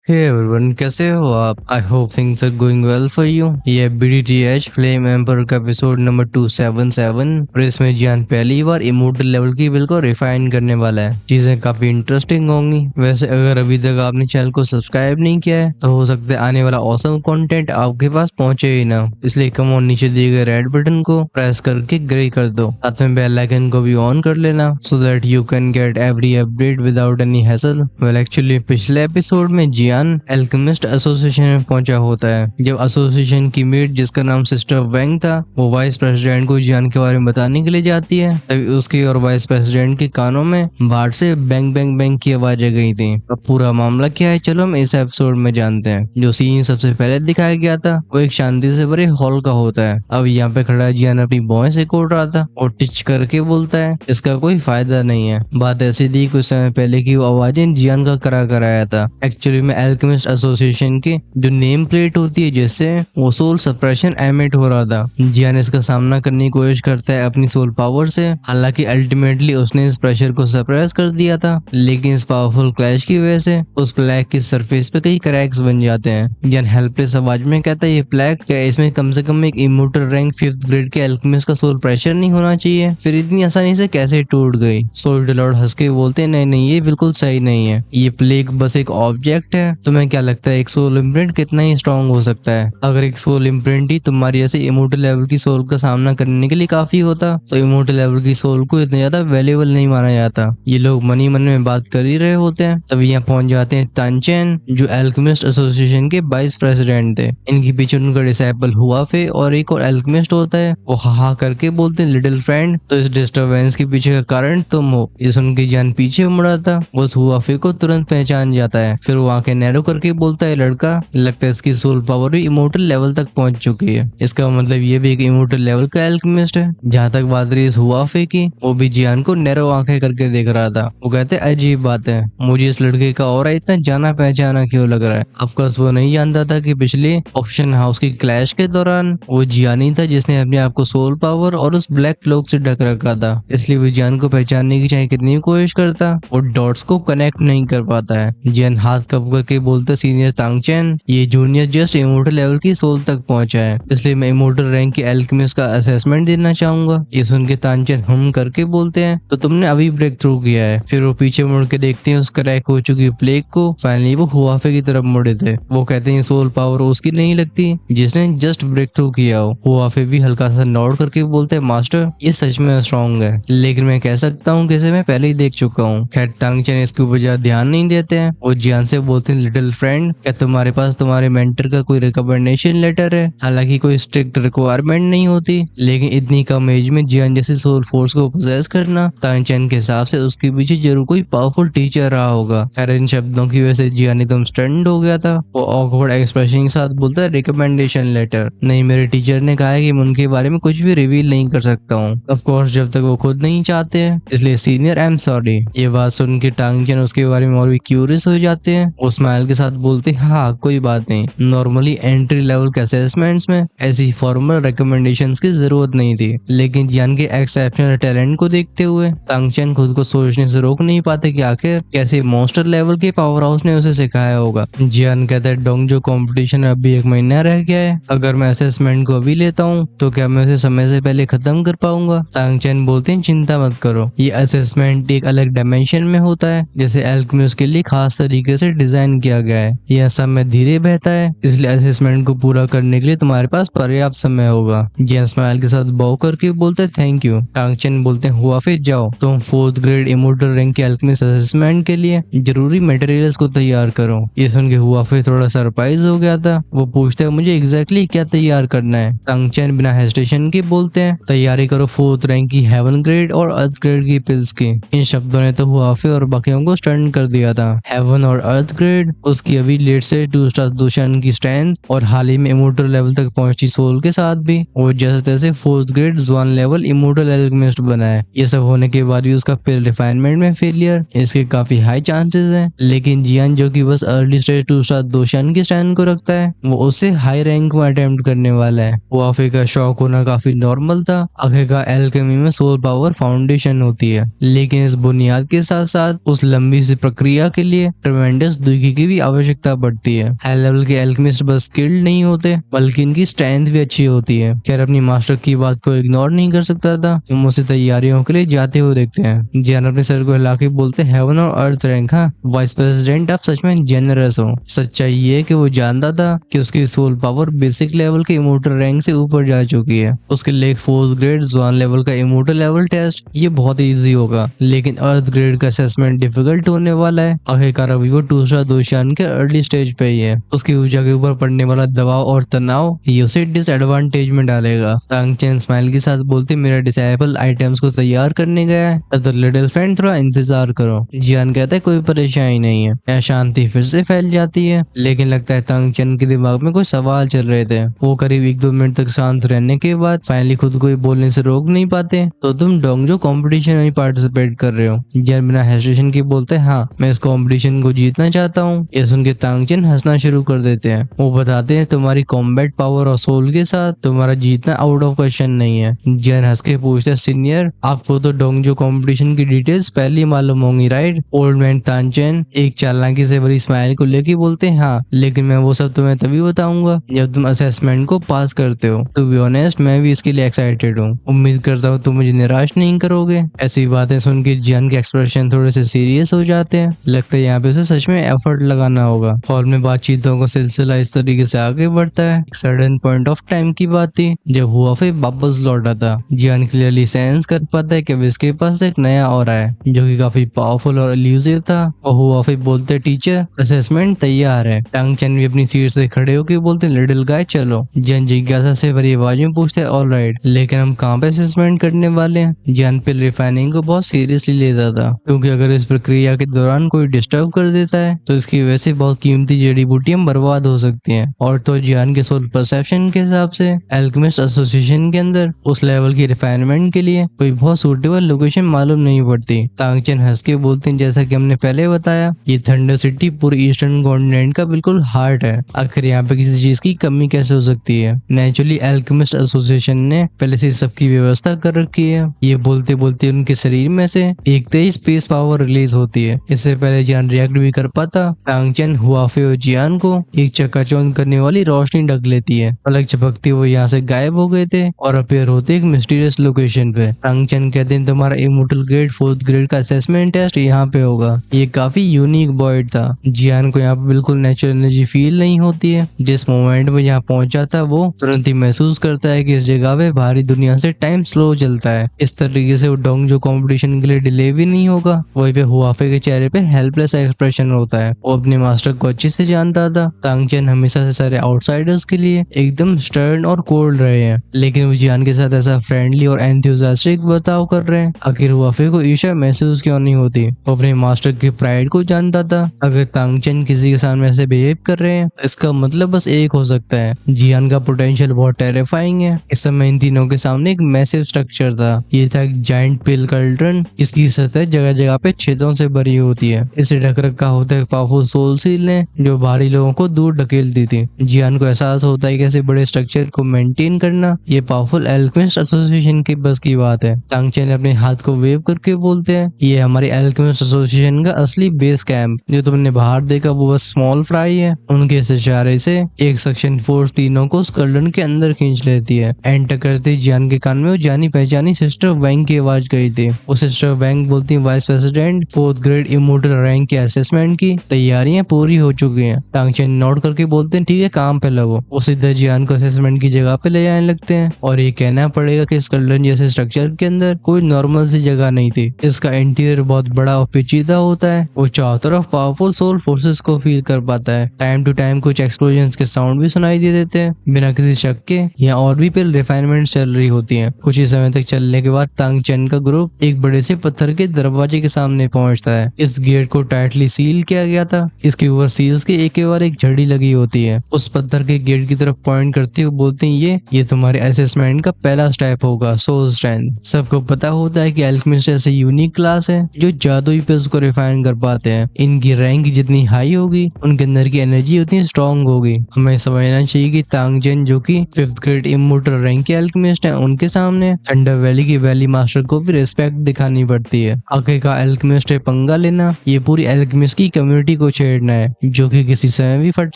Hey everyone, कैसे हो आप? I hope things are going well for you. ये BDTH फ्लेम एम्पर का एपिसोड नंबर 277 और इसमें जियान पहली बार इमोर्टल लेवल की बिल को रिफाइन करने वाला है। चीजें काफी इंटरेस्टिंग होंगी। वैसे अगर अभी तक आपने चैनल को सब्सक्राइब नहीं किया है तो हो सकता है आने वाला ऑसम कंटेंट आपके पास पहुंचे ही ना, इसलिए कम ऑन नीचे दिए गए रेड बटन को प्रेस करके ग्रे कर दो, साथ में बेल आइकन को भी ऑन कर लेना so that you can get every update without any hassle. Well actually पिछले एपिसोड में जियान एल्केमिस्ट एसोसिएशन में पहुंचा होता है। जब एसोसिएशन की मीट जिसका नाम सिस्टर वेंग था वो वाइस प्रेसिडेंट को जियान के बारे में बताने के लिए जाती है, तभी उसके और वाइस प्रेसिडेंट के कानों में बाहर से बैंग बैंग बैंग की आवाजें गई थी। अब पूरा मामला क्या है चलो हम इस एपिसोड में जानते हैं। जो सीन सबसे पहले दिखाया गया था वो एक शांति से भरे हॉल का होता है। अब यहाँ पे खड़ा जियान अपनी बॉय से कोट रहा था और टिच करके बोलता है इसका कोई फायदा नहीं है। बात ऐसी थी कुछ समय पहले की वो आवाजें जियान का करा कराया था। एक्चुअली में एल्केमिस्ट एसोसिएशन की जो नेम प्लेट होती है जिससे वो सोल सप्रेशन एमिट हो रहा था। जियान इसका सामना करने की कोशिश करता है अपनी सोल पावर से, हालांकि अल्टीमेटली उसने इस प्रेशर को सप्रेस कर दिया था, लेकिन इस पावरफुल क्लैश की वजह से उस प्लैग की सरफेस पे कई क्रैक्स बन जाते हैं। जियान हेल्पलेस आवाज में कहता है ये प्लैग क्या इसमें कम से कम एक इमोर्टल रैंक 5th ग्रेड के एल्केमिस्ट का सोल प्रेशर नहीं होना चाहिए, फिर इतनी आसानी से कैसे टूट गई? सोल लॉर्ड हंस के बोलते हैं नहीं ये बिल्कुल सही नहीं है, ये प्लेग बस एक ऑब्जेक्ट है। तुम्हें क्या लगता है एक सोल इम्प्रिंट कितना ही स्ट्रॉन्ग हो सकता है? अगर एक सोल इम्प्रिंट ही तुम्हारी जैसे इमोर्टल लेवल की सोल का सामना करने के लिए काफी होता तो इमोर्टल लेवल की सोल को इतना ज्यादा वैल्यूएबल नहीं माना जाता। ये लोग मनी मन में बात कर ही रहे होते हैं तभी यहाँ पहुंच जाते हैं तानचेन जो एल्केमिस्ट एसोसिएशन के वाइस प्रेसिडेंट थे। इनके पीछे उनका डिसाइपल हुआफे और एक और एल्केमिस्ट होता है। वो हा करके बोलते हैं लिटिल फ्रेंड, तो इस डिस्टरबेंस के पीछे का कारण तुम हो। ये सुन के जान पीछे मुड़ा था वो हुआफे को तुरंत पहचान जाता है। फिर वो आंखें नैरो करके बोलता है लड़का लगता है इसकी सोल पावर भी इमोर्टल लेवल तक पहुंच चुकी है, इसका मतलब ये भी एक इमोर्टल लेवल का एल्केमिस्ट है। जहाँ तक बात रही इस हुआफे की, वो भी जियान को नैरो आंखें करके देख रहा था। वो कहते अजीब बात है, मुझे इस लड़के का और इतना जाना पहचाना क्यों लग रहा है। ऑफकोर्स वो नहीं जानता था कि पिछले ऑप्शन हाउस की क्लैश के दौरान वो जियान ही था जिसने अपने आप को सोल पावर और उस ब्लैक क्लोक से ढक रखा था, इसलिए वो जियान को पहचानने की चाहे कितनी कोशिश करता वो डॉट्स को कनेक्ट नहीं कर पाता है। जियान हाथ कप करके बोलता सीनियर तांगचेन ये जूनियर जस्ट इमोर्टल लेवल की सोल तक पहुंचा है, इसलिए मैं इमोर्टल रैंक के एल्केमिस्ट का असेसमेंट देना चाहूंगा। ये सुन के तांगचेन हम करके बोलते हैं तो तुमने अभी ब्रेक थ्रू किया है। फिर वो पीछे मुड़ के देखते हैं उस क्रैक हो चुकी प्लेग को। फाइनली वो हुआफे की तरफ मुड़े थे। वो कहते हैं सोल पावर उसकी नहीं लगती जिसने जस्ट ब्रेक थ्रू किया हो। हुआफे भी हल्का सा नोट करके बोलते हैं मास्टर ये सच में स्ट्रॉन्ग है, लेकिन मैं कह सकता हूँ कि इसे मैं पहले ही देख चुका हूँ। खैर तांगचेन इसके ऊपर ज्यादा ध्यान नहीं देते हैं। वो जियान से बोलते हैं लिटिल फ्रेंड क्या तुम्हारे पास तुम्हारे मेंटर का कोई रिकमेंडेशन लेटर है? हालांकि कोई स्ट्रिक्ट रिक्वायरमेंट नहीं होती, लेकिन इतनी कम एज में जियान जैसी सोल फोर्स को पोजेस करना तांगचेन के हिसाब से उसके पीछे जरूर कोई पावरफुल टीचर रहा होगा। खैर इन शब्दों की वजह से जियान एकदम स्टन्ड हो गया था। वो ऑकवर्ड एक्सप्रेशन के साथ बोलता है रिकमेंडेशन लेटर नहीं, मेरे टीचर ने कहा है कि मैं उनके बारे में कुछ भी रिवील नहीं कर सकता हूँ, ऑफ कोर्स जब तक वो खुद नहीं चाहते हैं, इसलिए सीनियर आई एम सॉरी। ये बात सुन के तांगचेन उसके बारे में और भी क्यूरियस हो जाते हैं। वो स्माइल के साथ बोलते हैं हाँ कोई बात नहीं, नॉर्मली एंट्री लेवल के असेसमेंट्स में ऐसी फॉर्मल रिकमेंडेशंस की जरूरत नहीं थी, लेकिन जियान के एक्सेप्शनल टैलेंट को देखते हुए तांगचेन खुद को सोचने से रोक नहीं पाते कि आखिर कैसे मॉन्स्टर लेवल के पावर हाउस ने उसे सिखाया होगा। जियान कहता है डोंग जो कंपटीशन अभी 1 महीना रह गया है, अगर मैं असेसमेंट को अभी लेता हूँ तो क्या मैं उसे समय से पहले खत्म कर पाऊंगा? तांगचेन बोलते हैं चिंता मत करो, ये असेसमेंट एक अलग डायमेंशन में होता है जैसे एल्केमिस्ट के लिए खास तरीके से डिजाइन किया गया है। यह समय धीरे बहता है, इसलिए असेसमेंट को पूरा करने के लिए तुम्हारे पास पर्याप्त समय होगा। जियान स्माइल के साथ बॉव करके बोलते हैं थैंक यू। तांगचेन बोलते हैं हुआ फिर जाओ तुम 4th ग्रेड इमोर्टल रैंक के एल्केमिस्ट असेसमेंट के लिए जरूरी मटेरियल्स को तैयार करो। ये सुन के हुआ फिर थोड़ा सरप्राइज हो गया था। वो पूछते हैं मुझे एग्जैक्टली क्या तैयार करना है? तांगचेन बिना हेजिटेशन के बोलते हैं तैयारी करो 4th रैंक की हेवन ग्रेड और अर्थ ग्रेड की पिल्स की। इन शब्दों ने तो हुआफे और बाकियों को स्टन कर दिया था। हेवन और अर्थ ग्रेड उसकी अभी लेट से 2 स्टार दुशान की स्ट्रेंथ और हाल ही में इमोर्टल लेवल तक पहुंची सोल के साथ भी वो जैसे तैसे 4th ग्रेड ज़्वान लेवल इमोर्टल एल्केमिस्ट बना है। ये सब होने के बाद भी उसका पिल रिफाइनमेंट में फेलियर इसके काफी हाई चांसेस हैं, लेकिन जियान जो कि बस अर्ली स्टेज 2 स्टार दोशान की स्ट्रेंथ को रखता है वो उससे हाई रैंक में अटेम्प्ट करने वाला है। हुआफे का शौक होना काफी नॉर्मल था, आखिरकार एल्केमी में सोल पावर फाउंडेशन होती है, लेकिन इस बुनियाद के साथ साथ उस लंबी सी प्रक्रिया के लिए ट्रेमेंडस दुखी की भी आवश्यकता पड़ती है। हाई लेवल के एल्केमिस्ट बस स्किल्ड नहीं होते बल्कि इनकी स्ट्रेंथ भी अच्छी होती है। खैर अपनी मास्टर की बात को इग्नोर नहीं कर सकता था। हम उसे तैयारियों के लिए जाते हुए देखते हैं। जियान अपने सर को हिला के बोलते हेवन और अर्थ रैंक। हाँ वाइस प्रेसिडेंट आप सच में जेनरस हो। सच्चाई ये कि वो जानता था कि उसकी सोल पावर बेसिक लेवल के इमोर्टल रैंक से ऊपर जा चुकी है। उसके लिए फोर्थ ग्रेड ज़ुआन लेवल का इमोर्टल लेवल टेस्ट ये बहुत इजी होगा, लेकिन अर्थ ग्रेड का असेसमेंट डिफिकल्ट होने वाला है। आखिरकार अभी वो दूसरा दोशान के अर्ली स्टेज पे ही है। उसकी ऊर्जा के ऊपर पड़ने वाला दबाव और तनाव ये उसे डिसएडवांटेज में डालेगा। तांग चेन स्माइल के साथ बोलते मेरा डिसेबल आइटम्स को तैयार करने गया है तो लिटिल फ्रेंड थोड़ा इंतजार करो। जियान कहता है कोई परेशानी नहीं है। यहाँ शांति फिर से फैल जाती है, लेकिन लगता है तांग चेन के दिमाग में कोई सवाल चल रहे थे। वो करीब 1-2 मिनट तक शांत रहने के बाद फाइनली खुद को बोलने से रोक नहीं पाते। तो तुम डोंगजो कंपटीशन में पार्टिसिपेट कर रहे हो? जियान बिना हेजिटेशन के बोलते हैं हाँ मैं इस कंपटीशन को जीतना चाहता हूँ। ये सुन के तांग चेन हंसना शुरू कर देते हैं। वो बताते हैं तुम्हारी कॉम्बैट पावर और सोल के साथ तुम्हारा जीतना आउट ऑफ क्वेश्चन नहीं है। जियान हंस के पूछते सीनियर आपको तो डोंगजो कंपटीशन की डिटेल्स पहले ही मालूम होंगी राइट? ओल्ड मैन तांग चेन एक चालाकी से भरी स्माइल को लेके बोलते हैं हाँ, लेकिन मैं वो सब तुम्हें तभी बताऊंगा जब तुम असेसमेंट को पास करते हो। टू बी ऑनेस्ट मैं भी इसके लिए एक्साइटेड हूँ। उम्मीद करता हूँ तुम मुझे निराश नहीं करोगे। ऐसी बातें सुन के जियान के एक्सप्रेशन थोड़े से सीरियस हो जाते हैं। लगता है यहाँ पे उसे सच में एफर्ट लगाना होगा। हॉल में बातचीतों का सिलसिला इस तरीके से आगे बढ़ता है। एक सडन पॉइंट ऑफ टाइम की बात थी जब हुआफे वापस लौटा था। जियान क्लियरली सेंस कर पाता है कि अब इसके पास एक नया ऑरा है जो कि काफी पावरफुल और इल्यूसिव था। और हुआफे बोलते टीचर असेसमेंट तैयार है। टांग चेन भी अपनी सीट से खड़े होकर बोलते लिटिल गाय चलो। जियान जिज्ञासा से भरी आवाज में पूछते ऑलराइट, लेकिन हम कहाँ पे असेसमेंट करने वाले हैं? जियान पे रिफाइनिंग को बहुत सीरियसली लेता था, क्योंकि अगर इस प्रक्रिया के दौरान कोई डिस्टर्ब कर देता है तो इसकी वजह से बहुत कीमती जड़ी बूटियां बर्बाद हो सकती हैं। और तो जियान के सोल परसेप्शन के हिसाब से एल्केमिस्ट एसोसिएशन के अंदर उस लेवल की रिफाइनमेंट के लिए कोई बहुत सूटेबल लोकेशन मालूम नहीं पड़ती। तांग चेन हंस के बोलते हैं जैसा कि हमने पहले बताया ये थंडर सिटी पूरी ईस्टर्न कॉन्टिनेंट का बिल्कुल हार्ट है। आखिर यहाँ पे किसी चीज की कमी कैसे हो सकती है? नेचुरली एल्केमिस्ट एसोसिएशन ने पहले से सबकी व्यवस्था कर रखी है। ये बोलते बोलते उनके शरीर में से एक तेज स्पेस पावर रिलीज होती है। इससे पहले जियान रिएक्ट भी कर पाता, टांग चेन हुआफे और जियान को एक चकाचौंध करने वाली रोशनी ढक लेती है। पलक झपकते हुए यहाँ से गायब हो गए थे और अपीयर होते एक मिस्टीरियस लोकेशन पे। टांग चेन कहते हैं तुम्हारा इमोर्टल ग्रेड 4th ग्रेड का असेसमेंट टेस्ट यहाँ पे होगा। ये काफी यूनिक बॉयड था। जियान को यहाँ पे बिल्कुल नेचुरल एनर्जी फील नहीं होती है। जिस मोमेंट में यहाँ पहुंचा था वो तुरंत ही महसूस करता है कि इस जगह पे बाहरी दुनिया से टाइम स्लो चलता है। इस तरीके से वो डोंगजो कंपटीशन के लिए डिले भी नहीं होगा। वहीं पे हुआफे के चेहरे पे हेल्पलेस एक्सप्रेशन होता है। वो अपने मास्टर को अच्छे से जानता था। तांग चेन हमेशा से सारे आउटसाइडर्स के लिए एकदम स्टर्न और कोल्ड रहे हैं, लेकिन वो जियान के साथ ऐसा फ्रेंडली और एंथुसियास्टिक बर्ताव कर रहे हैं। आखिर हुआफे को ईर्ष्या महसूस क्यों नहीं होती? वो अपने मास्टर के प्राइड को जानता था। अगर तांग चेन किसी के सामने ऐसे बिहेव कर रहे हैं इसका मतलब बस एक हो सकता है, जियान का पोटेंशियल बहुत टेरिफाइंग है। इस समय इन तीनों के सामने एक मैसिव स्ट्रक्चर था। ये था एक जायंट पिल कल्ट्रन। इसकी सतह जगह जगह पे छेदों से भरी होती है। इसे ढक रखा होता है पावरफुल सोल सील ने जो बाहरी लोगों को दूर ढकेलती थी। जियान को एहसास होता है कि ऐसे बड़े स्ट्रक्चर को मेंटेन करना ये पावरफुल एल्केमिस्ट एसोसिएशन की बस की बात है। तांग चेन अपने हाथ को वेव करके बोलते हैं ये हमारी एल्केमिस्ट एसोसिएशन का असली बेस कैंप। जो तुमने बाहर देखा वो बस स्मॉल फ्राई है। उनके इस इशारे से एक सेक्शन फोर्स तीनों को उस कल्डन के अंदर खींच लेती है। एंटर करते जियान के कान में वो जानी पहचानी सिस्टर वैंग की आवाज गई थी। वो सिस्टर वैंग बोलती है vice president 4th grade immortal rank के असेसमेंट की तैयारियां पूरी हो चुकी हैं। टांग चेन नोट करके बोलते हैं ठीक है काम पे लगो। वो सीधा जियान को असेसमेंट की जगह पे ले जाने लगते हैं और ये कहना पड़ेगा कि इस कल्डन जैसे स्ट्रक्चर के अंदर कोई नॉर्मल सी जगह नहीं थी। इसका इंटीरियर बहुत बड़ा और पेचीदा होता है। वो चारों तरफ पावरफुल सोल फोर्सेस को फील कर पाता है। टाइम टू टाइम कुछ एक्सप्लोजन के साउंड भी सुनाई दे देते हैं। बिना किसी शक के यहाँ और भी पिल रिफाइनमेंट चल रही होती है। कुछ ही समय तक चलने के बाद तांग चेन का ग्रुप एक बड़े से पत्थर के दरवाजे के सामने पहुंचता है। इस गेट को टाइटली सील किया गया था। इसके ऊपर सील्स के एक के बाद एक झड़ी लगी होती है। उस पत्थर के गेट की तरफ पॉइंट करते हुए बोलते हैं ये तुम्हारे असेसमेंट का पहला स्टेप होगा सोल स्ट्रेंथ। सबको पता होता है कि एल्केमिस्ट ऐसे यूनिक क्लास है जो जादुई पिल्स को रिफाइन कर पाते हैं। इनकी रैंक जितनी हाई होगी उनके अंदर की एनर्जी उतनी स्ट्रॉन्ग होगी। हमें समझना चाहिए कि तांग चेन जो कि 5th ग्रेड इमोर्टल रैंक के एल्केमिस्ट है उनके सामने थंडर वैली की वैली मास्टर को भी रिस्पेक्ट दिखानी पड़ती है। आखिरकार एल्केमिस्ट से पंगा लेना ये पूरी एल्केमिस्ट की कम्युनिटी को छेड़ना है जो कि किसी समय भी फट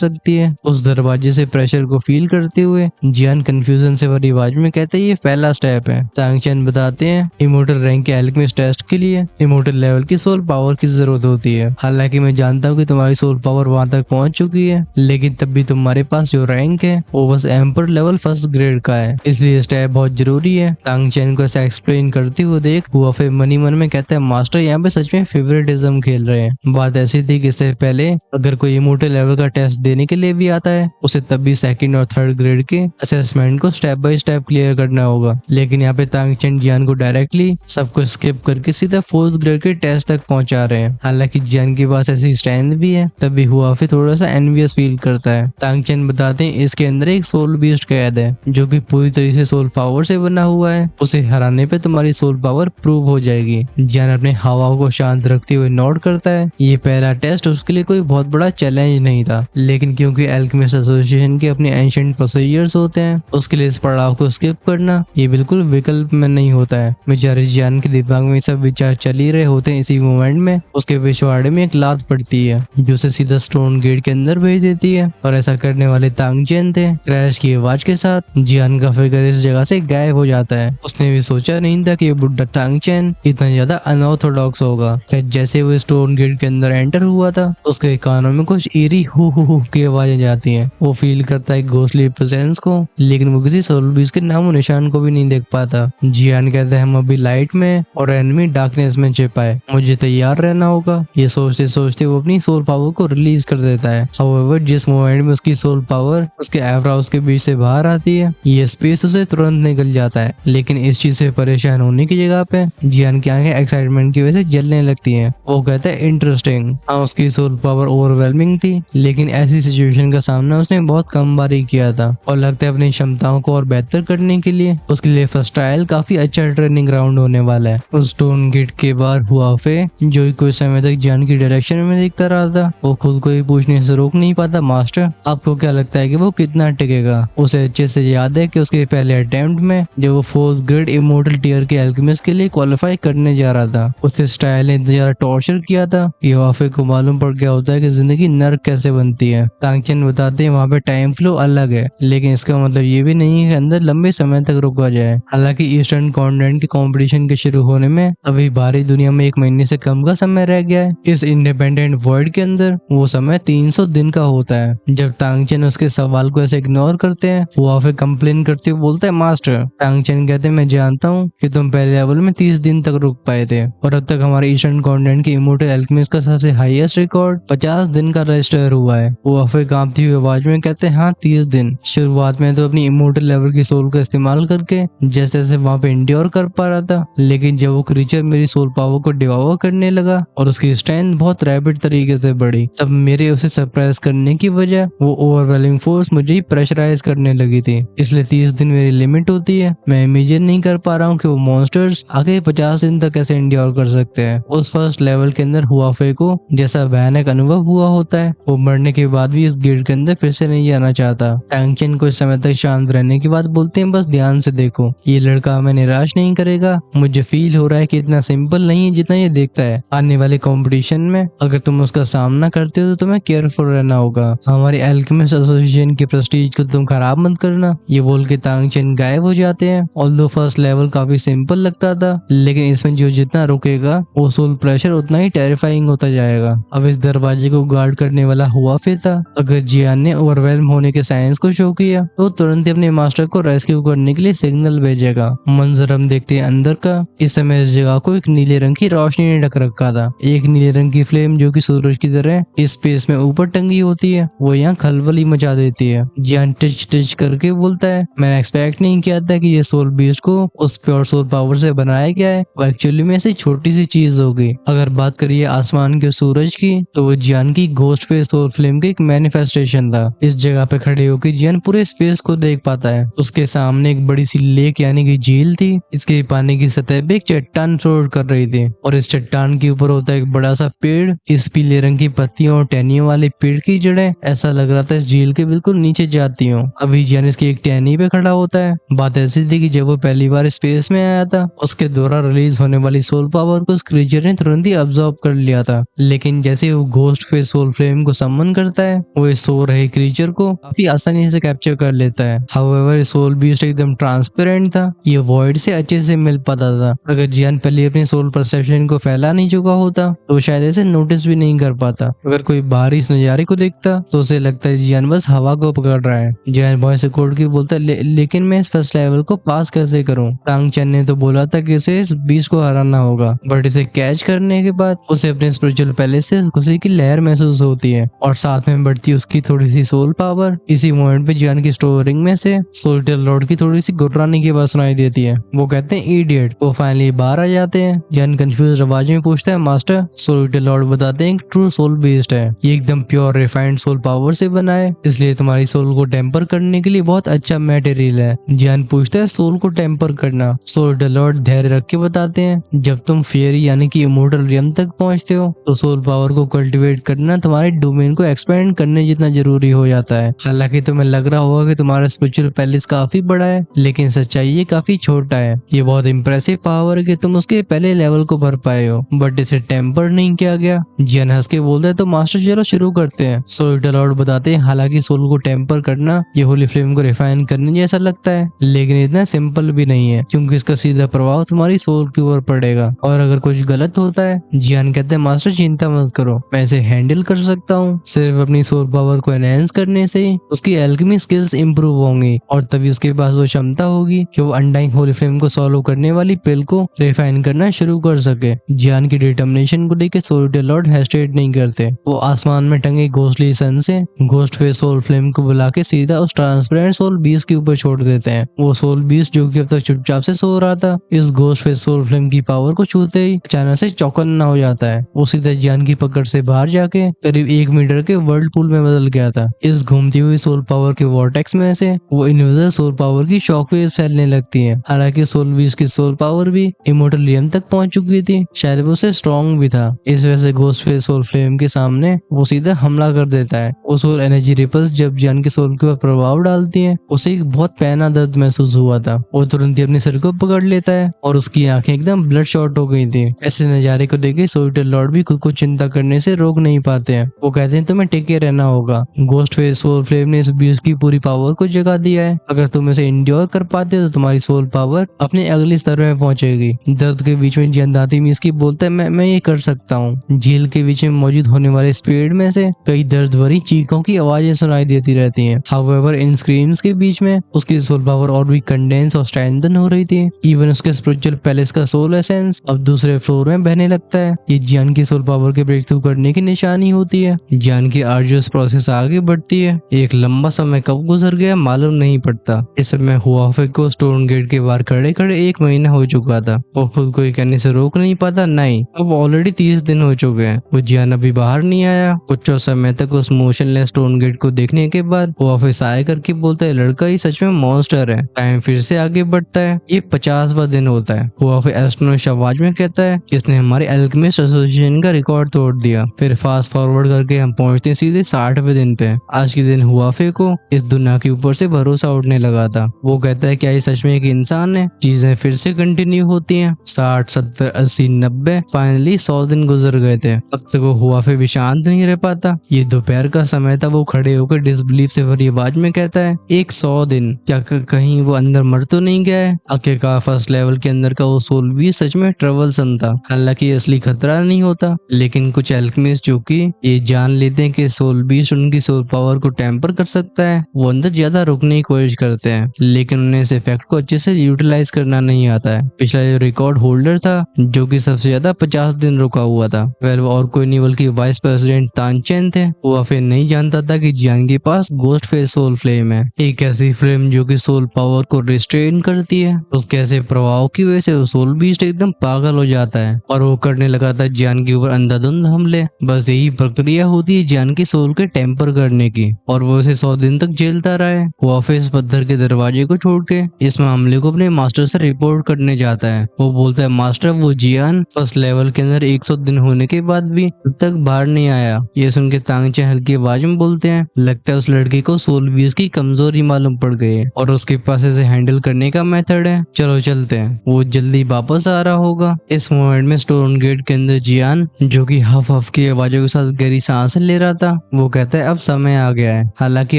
सकती है। उस दरवाजे से प्रेशर को फील करते हुए जियान कंफ्यूजन से भरी आवाज में कहते हैं ये पहला स्टेप है। तांग चेन बताते हैं इमोर्टल रैंक के एल्केमिस्ट टेस्ट के लिए इमोर्टल लेवल की सोल पावर की जरूरत होती है। हालांकि मैं जानता हूँ कि तुम्हारी सोल पावर वहां तक पहुंच चुकी है, लेकिन तब भी तुम्हारे पास जो रैंक है वो बस एम्पर लेवल फर्स्ट ग्रेड का है, इसलिए स्टेप बहुत जरूरी है। तांग चेन को ऐसा एक्सप्लेन करते हुए देख हुआफे मनी मन में कहता है मास्टर यहाँ पे सच में फेवरेटिज्म खेल रहे हैं। बात ऐसी थी कि इससे पहले अगर कोई इमोर्टल लेवल का टेस्ट देने के लिए भी आता है उसे तब भी सेकंड और थर्ड ग्रेड के असेसमेंट को स्टेप बाय स्टेप क्लियर करना होगा, लेकिन यहाँ पे तांग चेन जियान को डायरेक्टली सबको स्किप करके सीधा फोर्थ ग्रेड के टेस्ट तक पहुंचा रहे हैं। हालांकि जियान के पास ऐसी स्ट्रेंथ भी है तब भी हुआफे थोड़ा सा एनवियस फील करता है। तांग चेन बताते हैं इसके अंदर एक सोल बीस्ट कैद है जो कि पूरी तरह से सोल पावर से बना हुआ है, उसे हराने पे तुम्हारी सोल पावर प्रूव हो जाएगी। जियान अपने हवाओं को शांत रखते हुए नोट करता है ये पहला टेस्ट उसके लिए कोई बहुत बड़ा चैलेंज नहीं था, लेकिन क्योंकि एल्केमिस्ट एसोसिएशन के अपने एंशिएंट प्रोसीजर्स होते हैं उसके लिए इस पड़ाव को स्किप करना ये बिल्कुल विकल्प में नहीं होता है। बेचारे जियान के दिमाग में सब विचार चल ही रहे होते हैं, इसी मोमेंट में उसके पिछवाड़े में एक लात पड़ती है जो उसे सीधा स्टोन गेट के अंदर भेज देती है, और ऐसा करने वाले तांग चेन थे। क्रैश की आवाज के साथ जियान का फिगर इस जगह से गायब हो जाता है। उसने भी सोचा नहीं था कि ये बुड्ढा तांग चेन इतना ज्यादा अनऑर्थोडॉक्स होगा। फिर जैसे वो स्टोन गेट के अंदर एंटर हुआ था उसके कानों में कुछ ईरी हु की आवाजें जाती हैं। वो फील करता है घोसली प्रेजेंस को, लेकिन वो किसी सोल बीस्ट के नामो निशान को भी नहीं देख पाता। जियान कहता है हम अभी लाइट में और एनिमी डार्कनेस में छिपा है, मुझे तैयार रहना होगा। ये सोचते सोचते वो अपनी सोल पावर को रिलीज कर देता है। हाउएवर जिस मोमेंट में उसकी सोल पावर उसके एवराउस के बीच से बाहर आती है ये स्पेस उसे तुरंत निकल जाता है, लेकिन इस चीज से परेशान होने की जगह पे जियान की आंखें एक्साइटमेंट की वजह से जलने लगती हैं। वो कहता है इंटरेस्टिंग। हाँ उसकी सोल पावर ओवरवेलमिंग थी, लेकिन ऐसी सिचुएशन का सामना उसने बहुत कम बार ही किया था, और लगता है अपनी क्षमताओं को और बेहतर करने के लिए उसके लिए फर्स्ट ट्रायल काफी अच्छा ट्रेनिंग ग्राउंड होने वाला है। उस स्टोन गेट के बाहर हुआफे जो कुछ समय तक जियान की डायरेक्शन में देखता रहा था वो खुद को ही पूछने से रोक नहीं पाता मास्टर आपको क्या लगता है कि वो कितना टिकेगा। उसे अच्छे से याद है कि उसके पहले अटेम्प्ट में जब वो फोर्थ ग्रेड इमोर्टल टीयर के एल्केमिस्ट के लिए क्वालिफाई करने जा रहा था उसे स्टाइल ने इतना ज्यादा टॉर्चर किया था कि हुआफे को मालूम पड़ गया होता है कि जिंदगी नर्क कैसे बनती है। तांग चेन बताते हैं वहाँ पे टाइम फ्लो अलग है, लेकिन इसका मतलब ये भी नहीं है कि अंदर लंबे समय तक रुका जाए। हालांकि ईस्टर्न कॉन्टिनेंट के कंपटीशन के शुरू होने में अभी बाहरी दुनिया में 1 महीने से कम का समय रह गया है। इस इंडिपेंडेंट वर्ल्ड के अंदर वो समय 300 दिन का होता है। जब तांग चेन उसके सवाल को ऐसे इग्नोर करते हैं हुआफे कंप्लेन करते हुए बोलता है मास्टर। तांग चेन कहते हैं मैं जानता हूँ कि तुम पहले लेवल में 30 दिन तक रुक पाए थे, और अब तक हमारे ईस्टर्न कॉन्टिनेंट के इमोर्टल एल्केमिस्ट का सबसे हाईएस्ट रिकॉर्ड 50 दिन का रजिस्टर हुआ है। हुआफे कांपती हुई आवाज में कहते हैं हाँ 30 दिन। शुरुआत में तो अपनी इमोर्टल लेवल की सोल का इस्तेमाल करके जैसे जैसे वहाँ पे इंड्योर कर पा रहा था, लेकिन जब वो क्रीचर मेरी सोल पावर को डिवावर करने लगा और उसकी स्ट्रेंथ बहुत रैपिड तरीके से बढ़ी, तब मेरे उसे सरप्राइज करने की वजह वो ओवरवेलमिंग फोर्स मुझे ही प्रेशराइज करने लगी थी। इसलिए 30 दिन मेरी लिमिट होती है। मैं इमेजिन नहीं कर पा रहा हूँ कि वो मॉन्स्टर्स आगे 50 दिन तक कैसे इंड्योर कर सकते हैं। उस फर्स्ट लेवल के अंदर हुआफे को जैसा भयानक अनुभव हुआ होता है वो मरने के बाद भी इस गेट के अंदर फिर से नहीं आना चाहता। तांग चेन कुछ समय तक शांत रहने के बाद बोलते हैं बस ध्यान से देखो ये लड़का हमें निराश नहीं करेगा। मुझे फील हो रहा है कि इतना सिंपल नहीं है जितना ये देखता है। आने वाले कंपटीशन में अगर तुम उसका सामना करते हो तो तुम्हें केयरफुल रहना होगा। हमारे एल्केमिस्ट एसोसिएशन के प्रेस्टीज को तुम खराब मत करना। ये बोल के तांग चेन गायब हो जाते हैं। ऑल्दो फर्स्ट लेवल काफी सिंपल लगता था, लेकिन इसमें जो जितना रुकेगा वो सोल प्रेशर उतना ही टेरिफाइंग होता जाएगा। अब इस दरवाजे को गार्ड करने वाला हुआफे था। अगर जियान ने ओवरवेल्म होने के साइंस को शो किया तो तुरंत ही अपने मास्टर को रेस्क्यू करने के लिए सिग्नल भेजेगा। मंजर हम देखते हैं अंदर का। इस समय इस जगह को एक नीले रंग की रोशनी ने ढक रखा था। एक नीले रंग की फ्लेम जो कि सूरज की तरह इस स्पेस में ऊपर टंगी होती है वो यहाँ खलबली मचा देती है। जियान टिच करके बोलता है मैंने एक्सपेक्ट नहीं किया था कि ये सोल बीस्ट को उस प्योर सोल पावर से बनाया गया है। वो एक्चुअली में ऐसी छोटी सी चीज होगी। अगर बात करिए आसमान के सूरज की तो वो जियान की घोस्ट फेस सोल फ्लेम की एक मैनिफेस्टेशन था। इस जगह पे खड़े होकर जियान पूरे स्पेस को देख पाता है। उसके सामने एक बड़ी सी लेक यानी कि झील थी। इसके पानी की सतह पे एक चट्टान फ्लोट कर रही थी और इस चट्टान के ऊपर होता है एक बड़ा सा पेड़। इस पीले रंग की पत्तियों और टहनियों वाले पेड़ की जड़ें ऐसा लग रहा था इस झील के बिल्कुल नीचे जाती हूँ। अभी जियान इसकी एक टहनी पे खड़ा होता है। बात ऐसी थी कि जब वो पहली बार स्पेस में आया था उसके द्वारा रिलीज होने वाली सोल पावर को उस क्रीचर ने तुरंत ही अब्सॉर्ब कर लिया था, लेकिन जैसे ही वो घोस्ट फेस सोल फ्लेम को समन करता है। वो इस सो रहे क्रीचर को काफी आसानी से कैप्चर कर लेता है। हाउएवर सोल बीस्ट एकदम ट्रांसपेरेंट था, ये वॉइड से अच्छे से मिल पाता था। अगर जियान पहले अपनी सोल परसेप्शन को फैला नहीं चुका होता तो शायद इसे नोटिस भी नहीं कर पाता। अगर कोई बाहर इस नजारे को देखता तो उसे लगता है जियान बस हवा को पकड़ रहा है। जियान बॉय से कोड की बोलता है लेकिन मैं इस फर्स्ट लेवल को पास कैसे करूं? टांग चैन ने तो बोला था कि उसे इस बीस्ट को हराना होगा, बट इसे कैच करने के बाद उसे अपने स्पिरिचुअल पैलेस से खुशी की लहर महसूस होती है और साथ में बढ़ती है उसकी थोड़ी सी सोल पावर। इसी मोमेंट पे जियान की स्टोरिंग में से सोल्टर लॉर्ड की थोड़ी सी गुर्राने की आवाज सुनाई देती है। वो कहते हैं इडियट। वो फाइनली बाहर आ जाते हैं। जियान कंफ्यूज आवाज में पूछता है मास्टर। सोल्टर लॉर्ड बताते हैं ट्रू सोल बेस्ड है, ये एकदम प्योर रिफाइंड सोल पावर से बना है, इसलिए तुम्हारी सोल को टेम्पर करने के लिए बहुत अच्छा मटेरियल है। जियान पूछता है सोल को टेम्पर करना। सोल्टर लॉर्ड धैर्य रख के बताते हैं जब तुम फेयरी यानी कि इमोर्टल रियम तक पहुंचते हो तो सोल पावर को कल्टीवेट करना तुम्हारे डोमेन को एक्सपेंड करने जितना जरूरी हो जाता है। हालांकि तुम्हें लग रहा होगा कि तुम्हारा स्पिरिचुअल पैलेस काफी बड़ा है, लेकिन सच्चाई ये काफी छोटा है। ये बहुत इंप्रेसिव पावर है कि तुम उसके पहले लेवल को भर पाए हो, बट इसे टेम्पर नहीं किया गया। जियान हंस के बोलता है तो मास्टर चलो शुरू करते हैं। सोल्टर लॉर्ड बताते हैं हालांकि सोल को टेम्पर करना ये होली फ्लेम को रिफाइन करने जैसा लगता है, लेकिन इतना सिंपल भी नहीं है क्योंकि इसका सीधा प्रभाव तुम्हारी सोल के ऊपर पड़ेगा और अगर कुछ गलत होता है। जियान कहते हैं मास्टर चिंता मत करो, मैं इसे हैंडल कर सकता हूँ। सिर्फ अपनी सोल पावर को एनहेंस करने से उसकी एल्केमी स्किल्स इंप्रूव होंगी और तभी उसके पास वो क्षमता होगी कि वो अनडाइंग होली फ्लेम को सॉल्व करने वाली पिल को रिफाइन करना शुरू कर सके। जियान की डिटर्मिनेशन को लेकर सोल्टर लॉर्ड हेस्टेट नहीं करते। वो आसमान में टंगे घोस्टली सन से घोस्ट फेस सोल फ्लेम को बुला के सीधा उस ट्रांसपेरेंट सोल बीस्ट के ऊपर छोड़ देते हैं। वो सोल बीस्ट जो कि अब तक चुपचाप से सो रहा था, इस घोस्ट फेस सोल फ्लेम की पावर को छूते ही अचानक से चौकन्ना हो जाता है। वो सीधा जियान की पकड़ से बाहर जाके करीब 1 मीटर के वर्ल्ड पूल में बदल गया था। इस घूमती हुई सोल पावर के वॉर्टेक्स में से वो इनविजिबल सोल पावर की शॉकवेव फैलने लगती है। हालांकि सोल बीस्ट की सोल पावर भी इमोर्टल रियम तक पहुंच चुकी थी, शायद वो उससे स्ट्रॉन्ग भी था। इस वजह से घोस्ट फेस सोल फ्लेम के सामने वो सीधा हमला कर देता है। वो सोल एनर्जी रिपल्स जब जियान के सोल के ऊपर प्रभाव डालती है उसे एक बहुत पैना दर्द महसूस हुआ था। वो तुरंत ही अपने सिर को पकड़ लेता है और उसकी आंखें एकदम ब्लड शॉट हो गई थी। ऐसे नजारे को देखे सोल्टर लॉर्ड भी खुद को चिंता करने से रोक नहीं पाते हैं। वो कहते हैं तुम्हें टिके रहना होगा। घोस्ट फेस सोल फ्लेम ने इस बीस्ट की पूरी पावर को जगा दिया है, अगर तुम इसे इंड्योर कर पाते हो तो तुम्हारी सोल पावर अपने अगले स्तर में पहुंचेगी। दर्द के बीच में जियान दांती मीस की बोलता है मैं ये कर सकता हूँ। झील के बीच में मौजूद होने वाले स्पीड में से कई दर्द भरी चीखों की आवाजें सुनाई देती रहती हैं। हाउएवर इन स्क्रीम्स के बीच में उसकी सोल पावर और भी कंडेंस और स्ट्रेंथन हो रही थी। इवन उसके स्पिरिचुअल पैलेस का सोल एसेंस अब दूसरे फ्लोर में बहने लगता है। ये जियान की सोल पावर के ब्रेक थ्रू करने की निशानी होती है। जियान की आर्जुअस प्रोसेस आगे बढ़ती है। एक लंबा समय कब गुजर गया मालूम नहीं पड़ता। इस समय हुआफे को स्टोन गेट के बाहर खड़े खड़े 1 महीना हो चुका था। वो खुद को ये कहने से रोक नहीं पाता, नहीं अब ऑलरेडी 30 दिन हो चुके हैं। वो जियान अभी बाहर नहीं आया। कुछ समय तक उस मोशनलेस स्टोन गेट को देखने के बाद वो ऑफिस आए करके बोलता है लड़का ये सच में मॉन्स्टर है। टाइम फिर से आगे बढ़ता है। ये 50वां दिन होता है। वो ऑफिस एस्ट्रोनॉट आवाज में कहता है इसने हमारे एल्केमिस्ट एसोसिएशन का रिकॉर्ड तोड़ दिया। फिर फास्ट फॉरवर्ड करके हम पहुंचते हैं सीधे 60वें दिन पे। आज के दिन हुआफे को इस दुनिया के ऊपर से भरोसा उठने लगा था। वो कहता है क्या ये सच में एक इंसान है? चीजें फिर से कंटिन्यू होती हैं। 60, 70, 80, 90 फाइनली 100 दिन गुजर गए थे। अब तक वो हुआफे भी शांत नहीं रह पाता। ये दोपहर का समय था। वो खड़े होकर डिसबिलीफ से भरी आवाज में कहता है 100 दिन, क्या कहीं वो अंदर मर तो नहीं गया है? आखिरकार फर्स्ट लेवल के अंदर का वो सोल भी सच में ट्रबलसम था। हालांकि असली खतरा नहीं होता, लेकिन कुछ एल्केमिस्ट जो कि ये जान लेते हैं कि सोल बीस्ट उनकी सोल पावर को टेम्पर कर सकता है, वो अंदर ज्यादा रुकने की कोशिश करते हैं, लेकिन उन्हें इस इफेक्ट को अच्छे से यूटिलाइज करना नहीं आता है। पिछला जो रिकॉर्ड होल्डर था जो कि सबसे ज्यादा 50 दिन रुका हुआ था, वह और कोई नहीं बल्कि वाइस प्रेसिडेंट तानचेन थे। वो फिर नहीं जानता था कि जियान के पास घोस्ट फेस सोल फ्लेम है, एक ऐसी फ्लेम जो कि सोल पावर को रिस्ट्रेन करती है। उसके ऐसे प्रभाव की वजह से सोल बीस्ट एकदम पागल हो जाता है और वो करने लगा था जियान के ऊपर अंधाधुंध हमले। बस यही प्रक्रिया होती है जियान की सोल के टेम्पर करने की, और वो इसे 100 दिन तक झेलता रहा है। वो ऑफिस पत्थर के दरवाजे को छोड़ के इस मामले को अपने मास्टर से रिपोर्ट करने जाता है। वो बोलता है मास्टर वो जियान फर्स्ट लेवल के अंदर 100 दिन होने के बाद भी अब तक बाहर नहीं आया। ये सुन के तांगचे हल्की आवाज में बोलते हैं लगता है उस लड़के को सोल बीस्ट की कमजोरी मालूम पड़ गई है और उसके पास इसे हैंडल करने का मेथड है, चलो चलते हैं। वो जल्दी वापस आ रहा होगा। इस मोमेंट में स्टोन गेट के अंदर जियान जो कि हफ खौफ की आवाजों के साथ गहरी सांसें ले रहा था। वो कहता है अब समय आ गया है। हालांकि